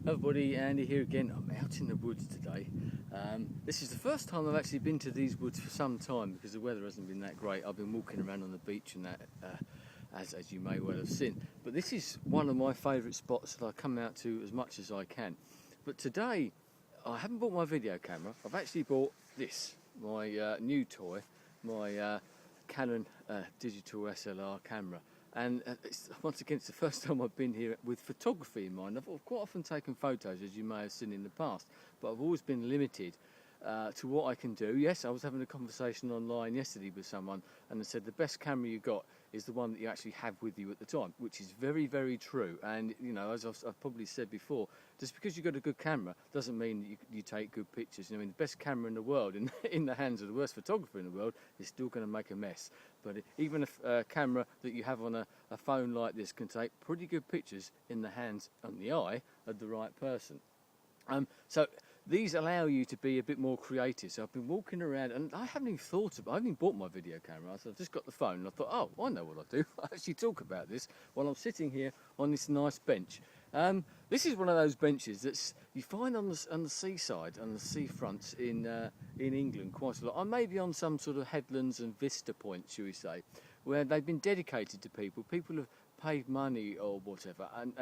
Hello everybody, Andy here again. I'm out in the woods today. This is the first time I've actually been to these woods for some time because the weather hasn't been that great. I've been walking around on the beach and that, as you may well have seen. But this is one of my favourite spots that I come out to as much as I can. But today, I haven't bought my video camera. I've actually bought this, my new toy, my Canon digital SLR camera. And once again, it's the first time I've been here with photography in mind. I've quite often taken photos, as you may have seen in the past, but I've always been limited to what I can do. Yes, I was having a conversation online yesterday with someone, and they said the best camera you got is the one that you actually have with you at the time, which is very, very true. And, you know, as I've probably said before, just because you've got a good camera doesn't mean that you take good pictures. I mean, the best camera in the world, in the hands of the worst photographer in the world, is still going to make a mess. But even a camera that you have on a phone like this can take pretty good pictures in the hands and the eye of the right person. So these allow you to be a bit more creative. So I've been walking around and I haven't even thought about, I haven't even bought my video camera. So I've just got the phone and I thought, oh, I know what I'll do. I'll actually talk about this while I'm sitting here on this nice bench. This is one of those benches that you find on the seaside, on the seafronts in England quite a lot. Or maybe on some sort of headlands and vista points, shall we say, where they've been dedicated to people. People have paid money or whatever, and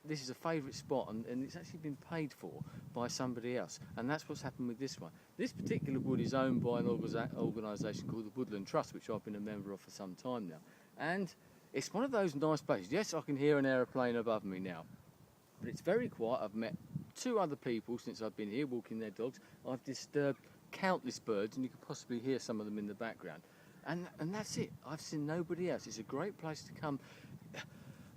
this is a favourite spot, and it's actually been paid for by somebody else, and that's what's happened with this one. This particular wood is owned by an organisation called the Woodland Trust, which I've been a member of for some time now, and it's one of those nice places. Yes, I can hear an aeroplane above me now, but it's very quiet. I've met 2 other people since I've been here walking their dogs. I've disturbed countless birds, and you could possibly hear some of them in the background. And that's it. I've seen nobody else. It's a great place to come.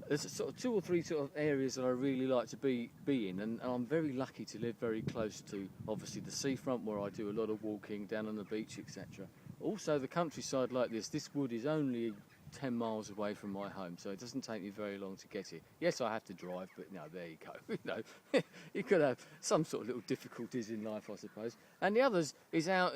There's sort of 2 or 3 sort of areas that I really like to be in, and I'm very lucky to live very close to, obviously, the seafront where I do a lot of walking, down on the beach, etc. Also, the countryside like this. This wood is only 10 miles away from my home, so it doesn't take me very long to get here. Yes, I have to drive, but no, there you go. You know, you could have some sort of little difficulties in life, I suppose. And the others is out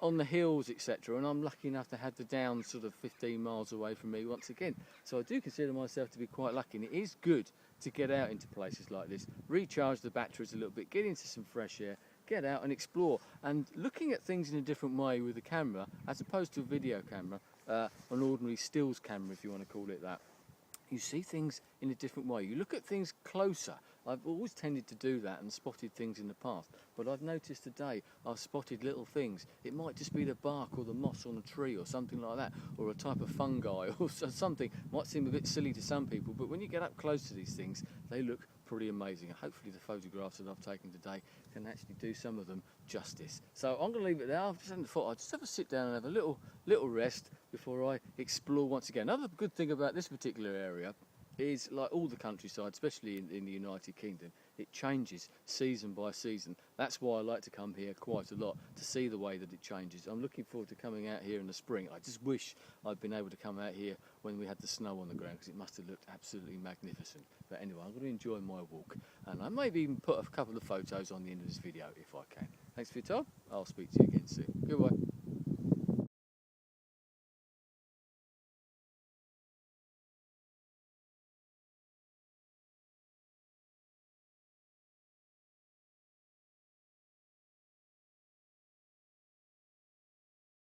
on the hills, etc. And I'm lucky enough to have the downs sort of 15 miles away from me once again. So I do consider myself to be quite lucky, and it is good to get out into places like this, recharge the batteries a little bit, get into some fresh air, get out and explore. And looking at things in a different way with a camera, as opposed to a video camera, an ordinary stills camera, if you want to call it that, you see things in a different way. You look at things closer. I've always tended to do that and spotted things in the past, but I've noticed today I've spotted little things. It might just be the bark or the moss on a tree or something like that, or a type of fungi or something. Might seem a bit silly to some people, but when you get up close to these things, they look pretty amazing. Hopefully the photographs that I've taken today can actually do some of them justice. So I'm going to leave it there. I've just thought I'd just have a sit down and have a little rest before I explore once again. Another good thing about this particular area is, like all the countryside, especially in the United Kingdom, it changes season by season. That's why I like to come here quite a lot, to see the way that it changes. I'm looking forward to coming out here in the spring. I just wish I'd been able to come out here when we had the snow on the ground, because it must have looked absolutely magnificent. But anyway, I'm going to enjoy my walk, and I maybe even put a couple of photos on the end of this video if I can. Thanks for your time. I'll speak to you again soon. Goodbye.